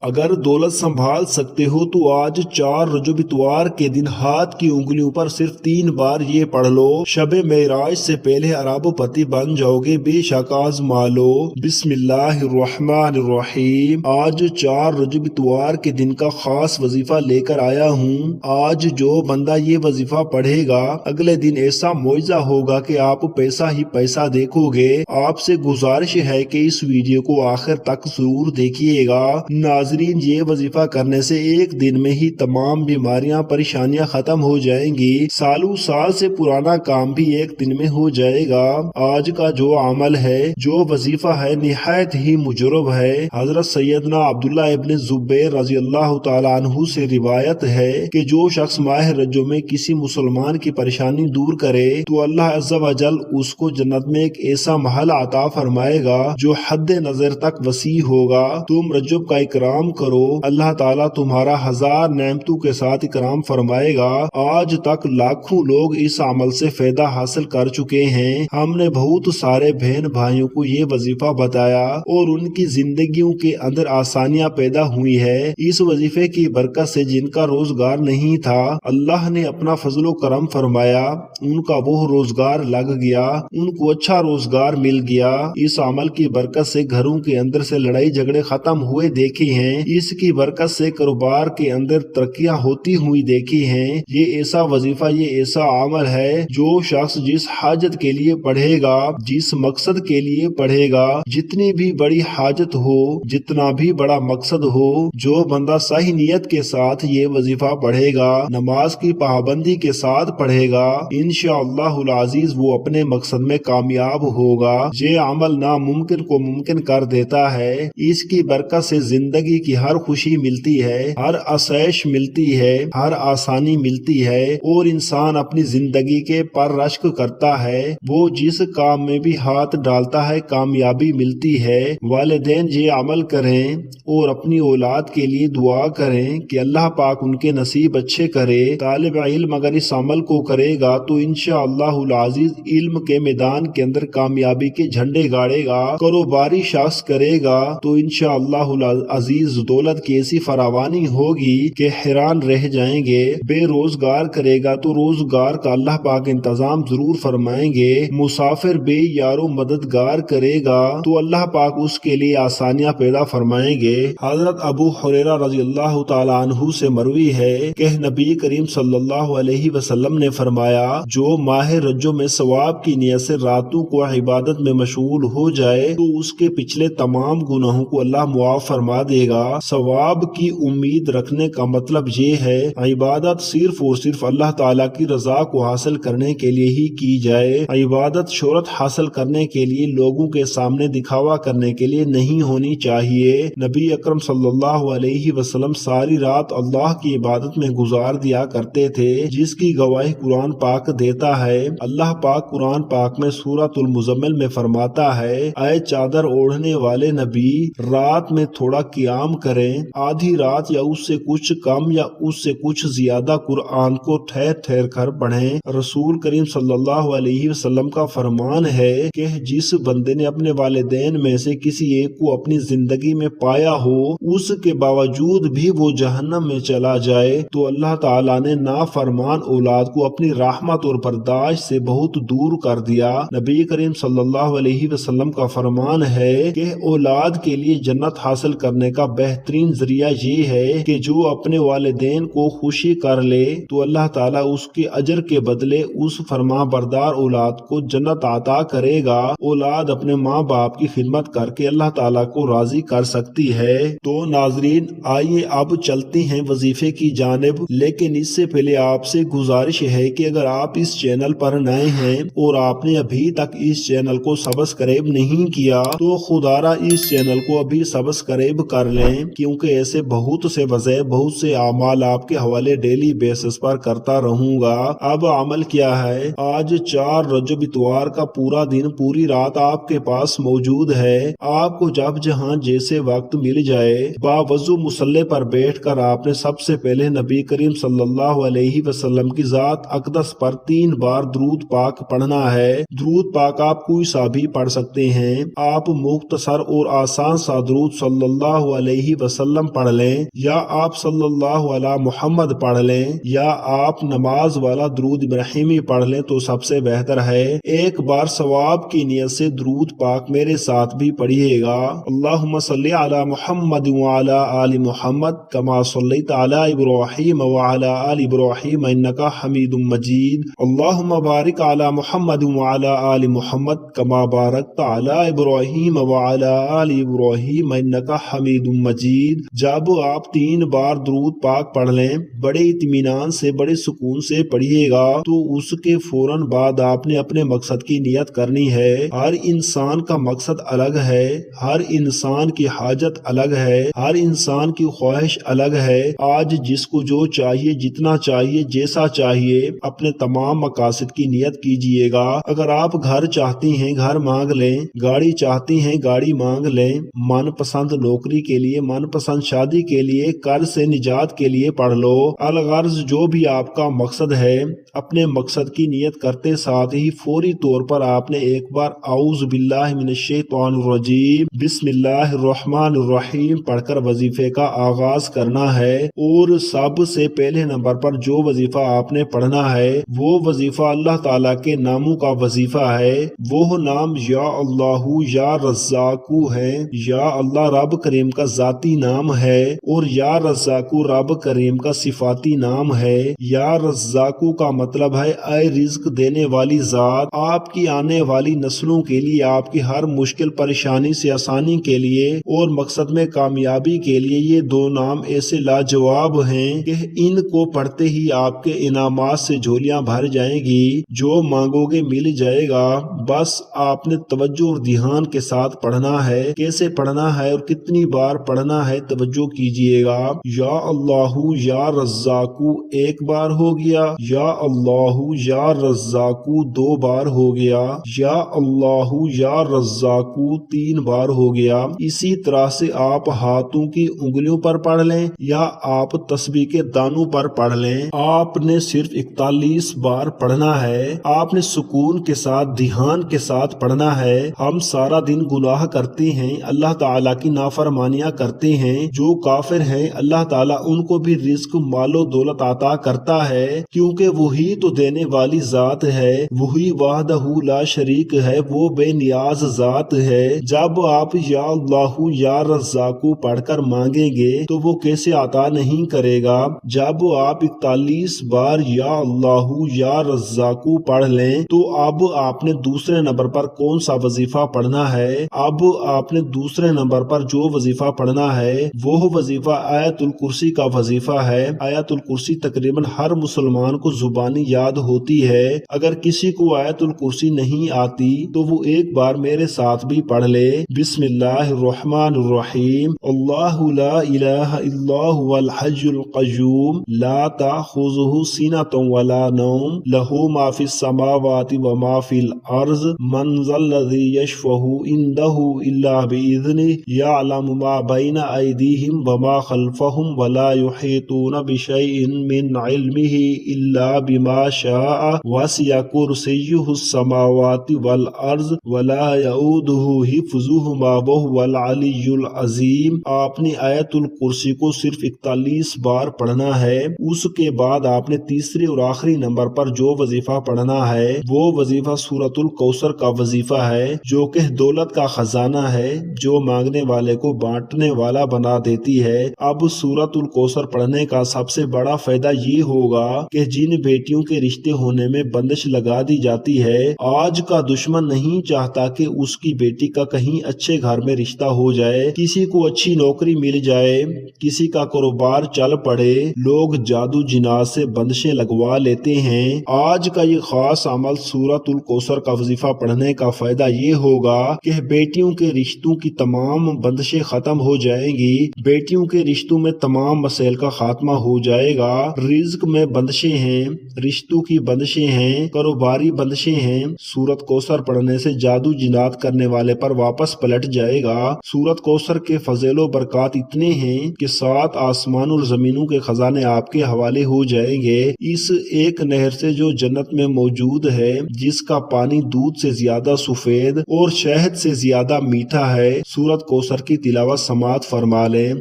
اگر دولت سنبھال سکتے ہو تو آج 4 رجب اتوار کے دن ہاتھ کی انگلیوں پر صرف 3 بار یہ پڑھ لو، شب معراج سے پہلے اربوں پتی بن جاؤ گے، بے شک آزما لو۔ بسم اللہ الرحمن الرحیم۔ آج 4 رجب اتوار کے دن کا خاص وظیفہ لے کر آیا ہوں۔ آج جو بندہ یہ وظیفہ پڑھے گا اگلے دن ایسا معجزہ ہوگا کہ آپ پیسہ ہی پیسہ دیکھو گے۔ آپ سے گزارش ہے کہ اس ویڈیو کو آخر تک ضرور دیکھیے گا۔ ناظرین، یہ وظیفہ کرنے سے ایک دن میں ہی تمام بیماریاں پریشانیاں ختم ہو جائیں گی، سالوں سال سے پرانا کام بھی ایک دن میں ہو جائے گا۔ آج کا جو عمل ہے، جو وظیفہ ہے، نہایت ہی مجرب ہے۔ حضرت سیدنا عبداللہ ابن زبیر رضی اللہ تعالیٰ عنہ سے روایت ہے کہ جو شخص ماہ رجب میں کسی مسلمان کی پریشانی دور کرے تو اللہ عز و جل اس کو جنت میں ایک ایسا محل عطا فرمائے گا جو حد نظر تک وسیع ہوگا۔ تم رجب کا اکرام کرو، اللہ تعالیٰ تمہارا 1000 نعمتوں کے ساتھ اکرام فرمائے گا۔ آج تک لاکھوں لوگ اس عمل سے فائدہ حاصل کر چکے ہیں۔ ہم نے بہت سارے بہن بھائیوں کو یہ وظیفہ بتایا اور ان کی زندگیوں کے اندر آسانیاں پیدا ہوئی ہے۔ اس وظیفے کی برکت سے جن کا روزگار نہیں تھا، اللہ نے اپنا فضل و کرم فرمایا، ان کا وہ روزگار لگ گیا، ان کو اچھا روزگار مل گیا۔ اس عمل کی برکت سے گھروں کے اندر سے لڑائی جھگڑے ختم ہوئے دیکھے ہیں، اس کی برکت سے کاروبار کے اندر ترقیاں ہوتی ہوئی دیکھی ہیں۔ یہ ایسا وظیفہ، یہ ایسا عمل ہے، جو شخص جس حاجت کے لیے پڑھے گا، جس مقصد کے لیے پڑھے گا، جتنی بھی بڑی حاجت ہو، جتنا بھی بڑا مقصد ہو، جو بندہ صحیح نیت کے ساتھ یہ وظیفہ پڑھے گا، نماز کی پابندی کے ساتھ پڑھے گا، انشاءاللہ العزیز وہ اپنے مقصد میں کامیاب ہوگا۔ یہ عمل ناممکن کو ممکن کر دیتا ہے۔ اس کی برکت سے زندگی کی ہر خوشی ملتی ہے، ہر آسائش ملتی ہے، ہر آسانی ملتی ہے، اور انسان اپنی زندگی کے پر رشک کرتا ہے، وہ جس کام میں بھی ہاتھ ڈالتا ہے کامیابی ملتی ہے۔ والدین یہ عمل کریں اور اپنی اولاد کے لیے دعا کریں کہ اللہ پاک ان کے نصیب اچھے کرے۔ طالب علم اگر اس عمل کو کرے گا تو انشاءاللہ العزیز علم کے میدان کے اندر کامیابی کے جھنڈے گاڑے گا۔ کاروباری شخص کرے گا تو انشاءاللہ العزیز دولت کی ایسی فراوانی ہوگی کہ حیران رہ جائیں گے۔ بے روزگار کرے گا تو روزگار کا اللہ پاک انتظام ضرور فرمائیں گے۔ مسافر بے یارو مددگار کرے گا تو اللہ پاک اس کے لیے آسانیاں پیدا فرمائیں گے۔ حضرت ابو ہریرہ رضی اللہ تعالیٰ عنہ سے مروی ہے کہ نبی کریم صلی اللہ علیہ وسلم نے فرمایا، جو ماہ رجب میں ثواب کی نیت سے راتوں کو عبادت میں مشغول ہو جائے تو اس کے پچھلے تمام گناہوں کو اللہ معاف فرما دے گا۔ ثواب کی امید رکھنے کا مطلب یہ ہے عبادت صرف اور صرف اللہ تعالیٰ کی رضا کو حاصل کرنے کے لیے ہی کی جائے۔ عبادت شہرت حاصل کرنے کے لیے، لوگوں کے سامنے دکھاوا کرنے کے لیے نہیں ہونی چاہیے۔ نبی اکرم صلی اللہ علیہ وسلم ساری رات اللہ کی عبادت میں گزار دیا کرتے تھے، جس کی گواہی قرآن پاک دیتا ہے۔ اللہ پاک قرآن پاک میں سورۃ المزمل میں فرماتا ہے، اے چادر اوڑھنے والے نبی، رات میں تھوڑا قیام کریں، آدھی رات یا اس سے کچھ کم یا اس سے کچھ زیادہ قرآن کو ٹھہر ٹھہر کر پڑھیں۔ رسول کریم صلی اللہ علیہ وسلم کا فرمان ہے کہ جس بندے نے اپنے والدین میں سے کسی ایک کو اپنی زندگی میں پایا ہو، اس کے باوجود بھی وہ جہنم میں چلا جائے تو اللہ تعالیٰ نے نافرمان اولاد کو اپنی رحمت اور برداشت سے بہت دور کر دیا۔ نبی کریم صلی اللہ علیہ وسلم کا فرمان ہے کہ اولاد کے لیے جنت حاصل کرنے کا بہترین ذریعہ یہ ہے کہ جو اپنے والدین کو خوشی کر لے تو اللہ تعالیٰ اس کے اجر کے بدلے اس فرما بردار اولاد کو جنت عطا کرے گا۔ اولاد اپنے ماں باپ کی خدمت کر کے اللہ تعالیٰ کو راضی کر سکتی ہے۔ تو ناظرین، آئیے اب چلتے ہیں وظیفے کی جانب، لیکن اس سے پہلے آپ سے گزارش ہے کہ اگر آپ اس چینل پر نئے ہیں اور آپ نے ابھی تک اس چینل کو سبسکرائب نہیں کیا تو خدارا اس چینل کو ابھی سبسکرائب کر لیں، کیونکہ ایسے بہت سے وظائف، بہت سے اعمال آپ کے حوالے ڈیلی بیسس پر کرتا رہوں گا۔ اب عمل کیا ہے؟ آج 4 رجب اتوار کا پورا دن، پوری رات آپ کے پاس موجود ہے۔ آپ کو جب جہاں جیسے وقت مل جائے، باوضو مصلی پر بیٹھ کر آپ نے سب سے پہلے نبی کریم صلی اللہ علیہ وسلم کی ذات اقدس پر 3 بار درود پاک پڑھنا ہے۔ درود پاک آپ کوئی سا بھی پڑھ سکتے ہیں۔ آپ مختصر اور آسان سا درود صلی اللہ علیہ अलैहि वसल्लम पढ़ लें या आप सल्लल्लाहु अला मुहम्मद पढ़ लें या आप नमाज वाला दुरूद इब्राहिमी पढ़ लें तो सबसे बेहतर है। एक बार सवाब की नियत से दुरूद पाक मेरे साथ भी पढ़िएगा। अल्लाहुम्मा सल्ली अला मुहम्मद व अला आलि मुहम्मद कमा सल्लैता अला इब्राहीम व अला आलि इब्राहीम इन्नका हमीदुम मजीद। अल्लाहुम्मा बारिक अला मुहम्मद व अला आलि मुहम्मद कमा बारकता अला इब्राहीम व अला आलि इब्राहीम इन्नका हमीदुम मजीद। जब आप 3 बार दुरूद पाक पढ़ लें, बड़े इत्मीनान से बड़े सुकून से पढ़िएगा, तो उसके फौरन बाद आपने अपने मकसद की नियत करनी है। हर इंसान का मकसद अलग है, हर इंसान की हाजत अलग है, हर इंसान की ख्वाहिश अलग है। आज जिसको जो चाहिए, जितना चाहिए, जैसा चाहिए, अपने तमाम मकासद की नियत कीजिएगा। अगर आप घर चाहती हैं घर मांग लें, गाड़ी चाहती हैं गाड़ी मांग लें, मनपसंद नौकरी के लिए, मनपसंद शादी के लिए, कर्ज से निजात के लिए पढ़ लो। अलगर्ज जो भी आपका मकसद है, अपने मकसद की नियत करते साथ ही फौरी तौर पर आपने एक बार औज़ु बिल्लाहि मिनश शैतानिर रजीम बिस्मिल्लाहिर्रहमानिर्रहीम पढ़कर वजीफे का आगाज करना है। और सबसे पहले नंबर पर जो वजीफा आपने पढ़ना है वो वजीफा अल्लाह ताला के नामों का वजीफा है। वो नाम या अल्लाहु या रज़्ज़ाकु है। या अल्लाह रब करीम का जाती नाम है और या रज़्ज़ाकु रब करीम का सिफाती नाम है। या रज़्ज़ाकु का मतलब है ऐ रिज़्क देने वाली जात, आपकी आने वाली नस्लों के लिए, आपकी हर मुश्किल परेशानी से आसानी के लिए और मकसद में कामयाबी के लिए ये 2 नाम ऐसे लाजवाब हैं कि इनको पढ़ते ही आपके इनामात से झोलियां भर जाएंगी। जो मांगोगे मिल जाएगा। बस आपने तवज्जो और ध्यान के साथ पढ़ना है। कैसे पढ़ना है और कितनी बार पढ़ना है तवज्जो कीजिएगा। या अल्लाहु या रज़्ज़ाकु 1 बार हो गया, या अल्लाहु या रज़्ज़ाकु 2 बार हो गया, या अल्लाहु या रज़्ज़ाकु 3 बार हो गया। इसी तरह से आप हाथों की उंगलियों पर पढ़ लें या आप तस्बीह के दानों पर पढ़ लें। आपने सिर्फ 41 बार पढ़ना है। आपने सुकून के साथ, ध्यान के साथ पढ़ना है। हम सारा दिन गुनाह करते हैं, अल्लाह ताला की नाफरमानियां करते हैं। जो काफिर हैं अल्लाह ताला उनको भी रिज़्क मालो दौलत अता करता है, क्योंकि वही तो देने वाली जात है, वही वहदहू ला शरीक है, वो बेनियाज जात है। जब आप या अल्लाहु या रज़्ज़ाकु पढ़कर मांगेंगे तो वो कैसे अता नहीं करेगा। जब आप 41 बार या अल्लाहु या रज़्ज़ाकु पढ़ लें तो अब आपने दूसरे नंबर पर कौन सा वजीफा पढ़ना है। अब आपने दूसरे नंबर पर जो वजीफा पढ़ना है वो वजीफा आयतुल कुर्सी का वजीफा है। आयतुल कुर्सी तकरीबन हर मुसलमान को जुबानी याद होती है। अगर किसी को आयतुल कुर्सी नहीं आती तो वो एक बार मेरे साथ भी पढ़ ले। बिस्मिल्लाहिर्रहमानिर्रहीम अल्लाहु ला इलाहा इल्ला हुवल हय्युल क़य्यूम ला ताख़ुज़ुहु सिनतुन वला नौम लहू मा फिस समावाति व मा फिल अर्ज़ मन ज़ल्लज़ी यशफ़अहु इंदहु इल्ला बिइज़्निहि यअलमु मा बैना अयदीहिम व मा खल्फ़हुम वला युहीतूना बिशैइन मिन इल्मिही इल्ला बिमा शाअ वसिअ कुर्सियुहुस समावाति वल अर्ज़ वला यऊदुहु हिफ़्ज़ुहुमा व हुवल अलिय्युल अज़ीम। आपने आयतुल कुर्सी को सिर्फ 41 बार पढ़ना है। उसके बाद आपने तीसरे और आखिरी नंबर पर जो वजीफा पढ़ना है वो वजीफा सूरतुल कौसर का वजीफा है, जो कि दौलत का खजाना है, जो मांगने वाले को बांटने वाला बना देती है। अब सूरतुल कौसर पढ़ने का सबसे बड़ा फायदा ये होगा कि जिन बेटियों के रिश्ते होने में बंदिश लगा दी जाती है, आज का दुश्मन नहीं चाहता कि उसकी बेटी का कहीं अच्छे घर में रिश्ता हो जाए, किसी को अच्छी नौकरी मिल जाए, किसी का कारोबार चल पड़े, लोग जादू जिनात से बंदिशें लगवा लेते हैं। आज का ये खास अमल सूरतुल कौसर का वजीफा पढ़ने का फायदा ये होगा कि बेटियों के रिश्तों की तमाम बंदिशें खत्म हो जाएंगी, बेटियों के रिश्तों में तमाम मसैल का खात्मा हो जाएगा। रिज्क में बंदिशें हैं, रिश्तों की बंदिशें हैं, कारोबारी बंदिशें हैं। सूरत कौसर पढ़ने से जादू जिनात करने वाले पर वापस पलट जाएगा। सूरत कौसर के फज़ेलो बरकत इतने हैं कि 7 आसमान और जमीनों के खजाने आपके हवाले हो जाएंगे। इस एक नहर से जो जन्नत में मौजूद है, जिसका पानी दूध से ज्यादा सफेद और शहद से ज्यादा मीठा है, सूरत कौसर की तिलावत समात फरमा लें।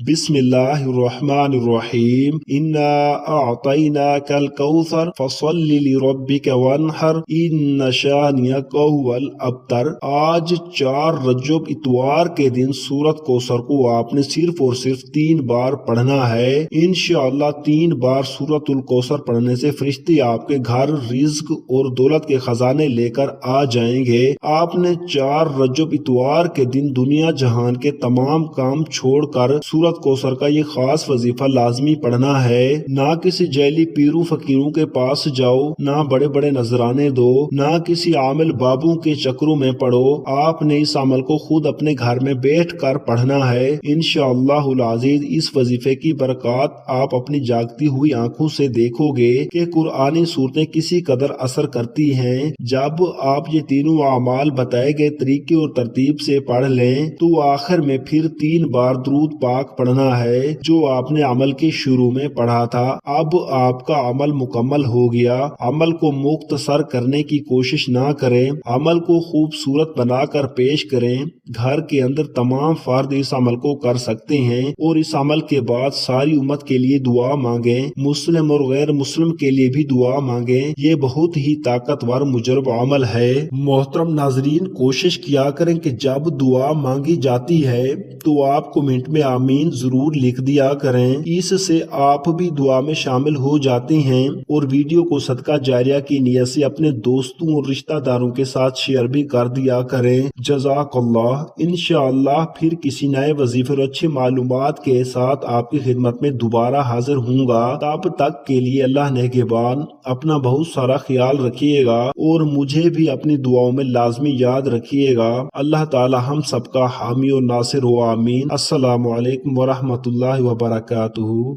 बिस्मिल्लाहिर्रहमानिर्रहीम। इन्ना अअतैनाकल कौसर फसल्लि लिरब्बिक वन्हर इन्न शानियका हुवल अबतर। आज 4 रजब इतवार के दिन सूरत कौसर को आपने सिर्फ और सिर्फ 3 बार पढ़ना है। इंशाअल्लाह 3 बार सूरतुल कौसर पढ़ने से फरिश्ते आपके घर रिज्क और दौलत के खजाने लेकर आ जाएंगे। आपने 4 रजब इतवार के दिन दुनिया जहान के तमाम काम छोड़कर सूरत कौसर का ये खास वजीफा लाजमी पढ़ना है। ना किसी जैली पीरू फकीरों के पास जाओ, ना बड़े बड़े नजराने दो, ना किसी आमिल बाबू के चक्रों में पढ़ो। आपने इस अमल को खुद अपने घर में बैठ कर पढ़ना है। इंशाअल्लाहुल अज़ीज इस वजीफे की बरकत आप अपनी जागती हुई आंखों से देखोगे कि कुरानी सूरतें किसी कदर असर करती हैं। जब आप ये तीनों अमाल बताए गए तरीके और तरतीब से पढ़ लें तो आखिर में फिर 3 बार दुरूद पाक पढ़ना है जो आपने अमल के शुरू में पढ़ा था। अब आपका अमल मुकम्मल हो गया। अमल को मुख्तसर करने की कोशिश ना करें, अमल को खूबसूरत बनाकर पेश करें। घर के अंदर तमाम फर्द इस अमल को कर सकते हैं और इस अमल के बाद सारी उम्मत के लिए दुआ मांगें, मुस्लिम और गैर मुस्लिम के लिए भी दुआ मांगें। ये बहुत ही ताकतवर मुजरब अमल है। मोहतरम नाजरीन, कोशिश किया करें कि जब दुआ मांगी जाती है तो आप कमेंट में आमीन जरूर लिख दिया करें। इससे आप भी दुआ में शामिल हो जाते हैं और वीडियो को सदका जारिया की नियत से अपने दोस्तों और रिश्तेदारों के साथ शेयर भी कर दिया करें। जज़ाकल्लाह। इंशाअल्लाह फिर किसी नए वजीफे और अच्छी मालूमात के साथ आपकी खिदमत में दोबारा हाजिर हूँगा। तब तक के लिए अल्लाह नेगेबान। अपना बहुत सारा ख्याल रखिएगा और मुझे भी अपनी दुआओं में लाजमी याद रखिएगा। अल्लाह ताला हम सबका हामी और नासिर हो, आमीन। अस्सलामु अलैकुम वरहमतुल्लाहि वबरकातुहू।